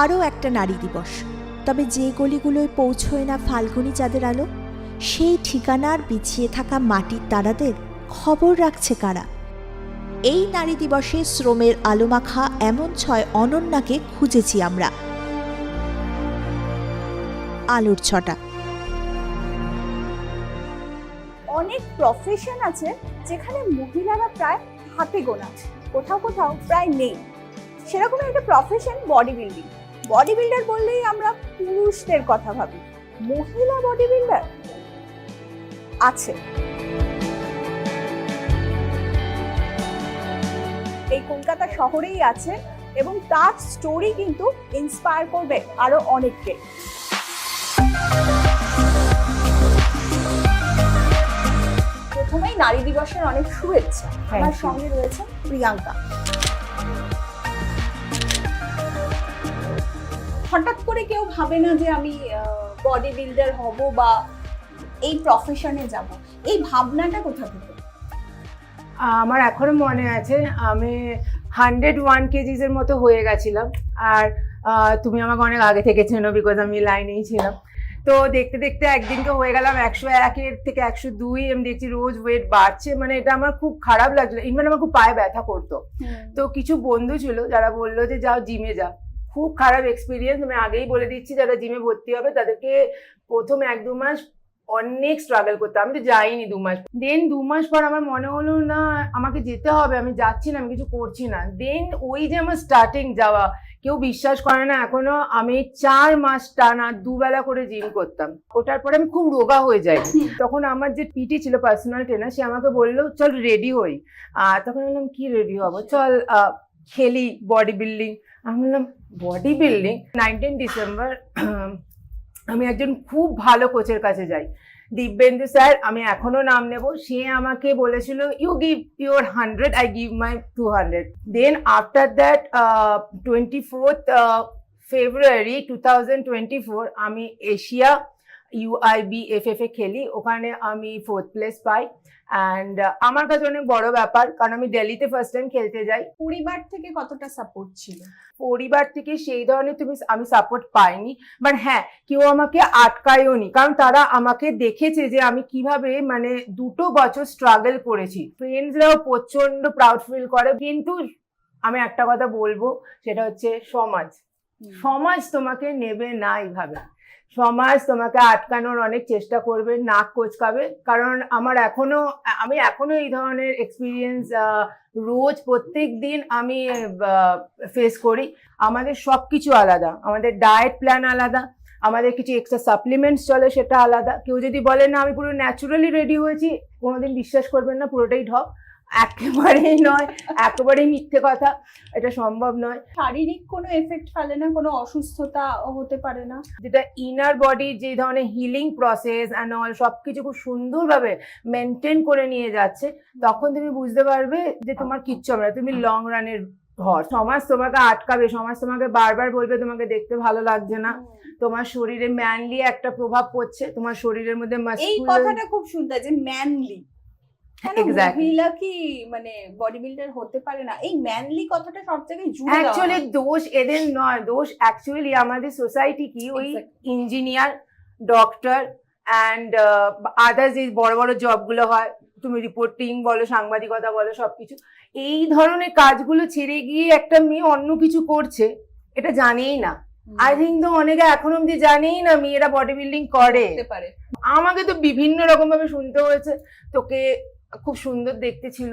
আরও একটা নারী দিবস, তবে যে গলিগুলোয় পৌঁছয় না ফাল্গুনী চাঁদের আলো, সেই ঠিকানার বিছিয়ে থাকা মাটির তারাদের খবর রাখছে কারা? এই নারী দিবসে শ্রমের আলোমাখা এমন 6 অনন্যাকে খুঁজেছি আমরা। আলোর ছটা। অনেক প্রফেশন আছে যেখানে মহিলারা প্রায় হাতে গোনা, কোথাও কোথাও প্রায় নেই। সেরকম একটা profession body building. Body builder বললেই আমরা পুরুষদের কথা ভাবি, মহিলা বডি বিল্ডার আছে। এই কলকাতা শহরেই আছে এবং তার স্টোরি কিন্তু ইন্সপায়ার করবে আরো অনেককে। প্রথমেই নারী দিবসের অনেক শুভেচ্ছা। আমার সঙ্গে রয়েছে প্রিয়াঙ্কা। হঠাৎ করে কেউ ভাবে না যে আমি বডি বিল্ডার হব বা এই প্রফেশনে যাব, এই ভাবনাটা কোথা থেকে? আমার এখনো মনে আছে, আমি 101 কেজিসের মতো হয়ে গেছিলাম। আর তুমি আমাকে অনেক আগে থেকে চেনো, বিকজ আমি লাইনেই ছিলাম। তো দেখতে দেখতে একদিনকে হয়ে গেলাম 101 থেকে 102। আমি দেখছি রোজ ওয়েট বাড়ছে, মানে এটা আমার খুব খারাপ লাগছিল। ইনফ্যাক্ট আমার খুব পায়ে ব্যথা করতো। তো কিছু বন্ধু ছিল যারা বললো যে যাও জিমে যাও। খুব খারাপ এক্সপিরিয়েন্স, আমি আগেই বলে দিচ্ছি। যারা জিমে ভর্তি হবে তাদেরকে প্রথম 1-2 মাস অনেক স্ট্রাগল করতে। আমি তো যাইনি 2 মাস। দেন 2 মাস পর আমার মনে হলো না আমাকে যেতে হবে, আমি যাচ্ছি না, আমি কিছু করছি না। দেন ওই যে আমার স্টার্টিং যাওয়া, কেউ বিশ্বাস করে না এখনো, আমি 4 মাস টানা 2 বেলা করে জিম করতাম। ওটার পরে আমি খুব রোগা হয়ে যাই। তখন আমার যে পিটি ছিল, পার্সোনাল ট্রেনার, সে আমাকে বললো চল রেডি হই। তখন বললাম কি রেডি হবো, চল খেলি বডি বিল্ডিং। আমি বললাম বডি বিল্ডিং? 19 ডিসেম্বর আমি একজন খুব ভালো কোচের কাছে যাই, দিব্যেন্দু স্যার। আমি এখনো নাম নেব। সে আমাকে বলেছিল you give your 100, I give my 200। Then after that 24th February 2024 আমি এশিয়া UIBFF এ খেলি। ওখানে আমি 4th প্লেস পাই। অ্যান্ড আমার কাছে অনেক বড় ব্যাপার, কারণ আমি দিল্লিতে ফার্স্ট টাইম খেলতে যাই। পরিবার থেকে কতটা সাপোর্ট ছিল? পরিবার থেকে সেই ধরনের আমি সাপোর্ট পাইনি, বাট হ্যাঁ, কেউ আমাকে আটকায়ও নি, কারণ তারা আমাকে দেখেছে যে আমি কিভাবে মানে 2 বছর স্ট্রাগল করেছি। ফ্রেন্ডসরাও প্রচন্ড প্রাউড ফিল করে। কিন্তু আমি একটা কথা বলবো, সেটা হচ্ছে সমাজ তোমাকে নেবে না এইভাবে। সমাজ তোমাকে আটকানোর অনেক চেষ্টা করবে, নাক কোচকাবে। কারণ আমি এখনো এই ধরনের এক্সপিরিয়েন্স রোজ প্রত্যেক দিন আমি ফেস করি। আমাদের সবকিছু আলাদা, আমাদের ডায়েট প্ল্যান আলাদা, আমাদের কিছু এক্সট্রা সাপ্লিমেন্টস চলে, সেটা আলাদা। কেউ যদি বলে না আমি পুরো ন্যাচুরালি রেডি হয়েছি, কোনোদিন বিশ্বাস করবেন না, পুরোটাই ঢপ। একেবারেই নয়, একেবারেই মিথ্যে কথা, এটা সম্ভব নয়। শারীরিক কোনো এফেক্ট ফেলে না, কোনো অসুস্থতা হতে পারে না? যেটা ইনার বডি যে ধরনের হিলিং প্রসেস অ্যান্ড অল সবকিছু খুব সুন্দরভাবে মেনটেন করে নিয়ে যাচ্ছে, তখন তুমি বুঝতে পারবে যে তোমার কিচ্ছু হবে না, তুমি লং রানের ঘর। সমাজ তোমাকে আটকাবে, সমাজ তোমাকে বারবার বলবে তোমাকে দেখতে ভালো লাগছে না, তোমার শরীরে ম্যানলি একটা প্রভাব পড়ছে, তোমার শরীরের মধ্যে এই কথাটা খুব সুন্দর যে ম্যানলি। মহিলা কি মানে বডি বিল্ডার হতে পারে না? এই ম্যানলি কথাটা সব জায়গায় জুড়ে দেওয়া। অ্যাকচুয়ালি দোষ এদের নয়, দোষ অ্যাকচুয়ালি আমাদের সোসাইটি কি ওই ইঞ্জিনিয়ার, ডক্টর অ্যান্ড আদার্স যে বড় বড় জবগুলো হয়, তুমি রিপোর্টিং বলো, সাংবাদিকতা বলো, সবকিছু এই ধরনের কাজগুলো ছেড়ে গিয়ে একটা মেয়ে অন্য কিছু করছে, এটা জানেই না। আই থিঙ্ক তো অনেকে এখন অব্দি জানেই না মেয়েরা বডি বিল্ডিং করে। আমাকে তো বিভিন্ন রকম ভাবে শুনতে হয়েছে, তোকে খুব সুন্দর দেখতে ছিল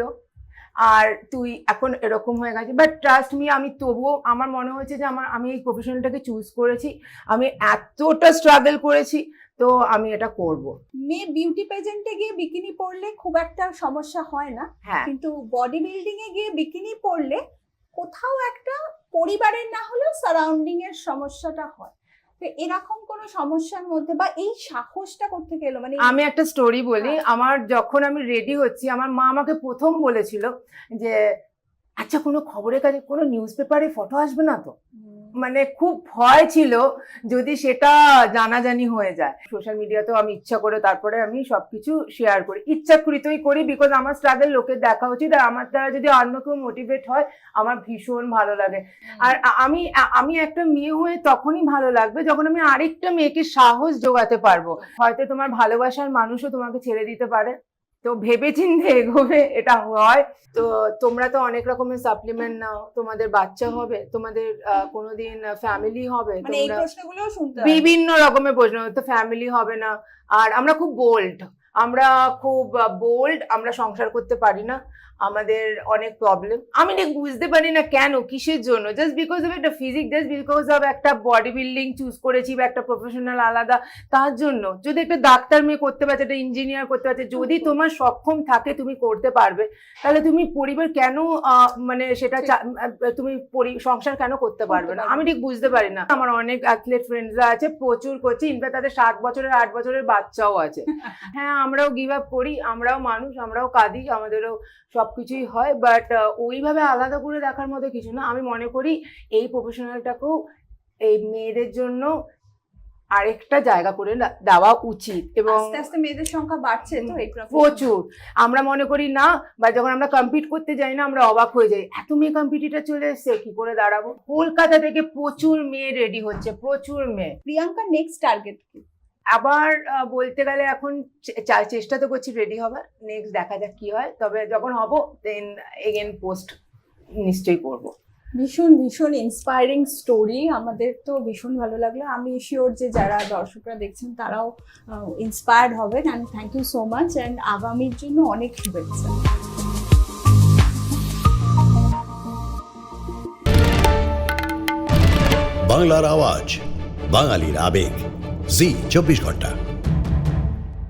আর তুই এখন এরকম হয়ে গেছে। বাট ট্রাস্ট মি, আমি তবুও আমার মনে হয়েছে যে আমি এই প্রফেশনটাকে চুজ করেছি, আমি এতটা স্ট্রাগল করেছি, তো আমি এটা করব। মেয়ে বিউটি পেজেন্টে গিয়ে বিকিনি পরলে খুব একটা সমস্যা হয় না, কিন্তু বডি বিল্ডিং এ গিয়ে বিকিনি পরলে কোথাও একটা পরিবারের না হলেও সারাউন্ডিং এর সমস্যাটা হয়। এরকম কোনো সমস্যার মধ্যে বা এই সাহসটা কোথা থেকে এলো? মানে আমি একটা স্টোরি বলি। আমার যখন আমি রেডি হচ্ছি, আমার মা আমাকে প্রথম বলেছিল যে আচ্ছা কোনো খবরের কাছে কোনো নিউজ পেপারে ফটো আসবে না তো? মানে খুব ভয় ছিল যদি সেটা জানাজানি হয়ে যায়। সোশ্যাল মিডিয়াতেও আমি ইচ্ছা করে তারপরে আমি সবকিছু শেয়ার করি, ইচ্ছাকৃতই করি, বিকজ আমার স্ট্রাগল লোকের দেখা উচিত, আর আমার দ্বারা যদি অন্য কেউ মোটিভেট হয় আমার ভীষণ ভালো লাগে। আর আমি একটা মেয়ে হয়ে তখনই ভালো লাগবে যখন আমি আরেকটা মেয়েকে সাহস জোগাতে পারবো। হয়তো তোমার ভালোবাসার মানুষও তোমাকে ছেড়ে দিতে পারে, তো ভেবেচিন্তে এগোবে, এটা হয়। তো তোমরা তো অনেক রকমের সাপ্লিমেন্ট নাও, তোমাদের বাচ্চা হবে, তোমাদের কোনোদিন ফ্যামিলি হবে, মানে এই তোমরা প্রশ্নগুলো শুনতে হয়। বিভিন্ন রকমের প্রশ্ন, তো ফ্যামিলি হবে না। আর আমরা খুব বোল্ড, আমরা সংসার করতে পারি না, আমাদের অনেক প্রবলেম। আমি ঠিক বুঝতে পারি না কেন, কিসের জন্য, জাস্ট বিকজ অফ একটা ফিজিক, জাস্ট বিকজ অফ একটা বডি বিল্ডিং চুজ করেছি বা একটা প্রফেশনাল আলাদা, তার জন্য। যদি একটা ডাক্তার মেয়ে করতে পারছে, একটা ইঞ্জিনিয়ার করতে পারছে, যদি তোমার সক্ষম থাকে তুমি করতে পারবে, তাহলে তুমি পরিবার কেন মানে সেটা তুমি সংসার কেন করতে পারবে না? আমি ঠিক বুঝতে পারি না। আমার অনেক অ্যাথলেট ফ্রেন্ডসরা আছে, প্রচুর করছে, ইনফ্যাক্ট তাদের 7 বছরের 8 বছরের বাচ্চাও আছে। হ্যাঁ, আমরাও গিভ আপ করি, আমরাও মানুষ, আমরাও কাঁদি, আমাদেরও সবকিছুই হয়, বাট ওইভাবে আলাদা করে দেখার মতো কিছু না। আমি মনে করি এই প্রফেশনালটাকেও এই মেয়েদের জন্য আরেকটা জায়গা করে দেওয়া উচিত, এবং আস্তে আস্তে মেয়েদের সংখ্যা বাড়ছে তো এই profession। প্রচুর। আমরা মনে করি না, বা যখন আমরা কম্পিট করতে যাই না, আমরা অবাক হয়ে যাই, এত মেয়ে কম্পিটিটর চলে এসছে, কি করে দাঁড়াবো। কলকাতা থেকে প্রচুর মেয়ে রেডি হচ্ছে, প্রচুর মেয়ে। প্রিয়াঙ্কার নেক্সট টার্গেট কি? আবার বলতে গেলে এখন চেষ্টা তো করছি রেডি হবার, নেক্সট দেখা যাক কি হয়। তবে যখন হব দেন এগেন পোস্ট নিশ্চয়ই করবো। ভীষণ ভীষণ ইন্সপায়ারিং স্টোরি, আমাদের তো ভীষণ ভালো লাগলো। আমি শিওর যে যারা দর্শকরা দেখছেন তারাও ইন্সপায়ার্ড হবেন। And thank you so much, and আগামীর জন্য অনেক শুভেচ্ছা। বাংলার আওয়াজ, বাঙালির আবেগ, জি 24 ঘন্টা।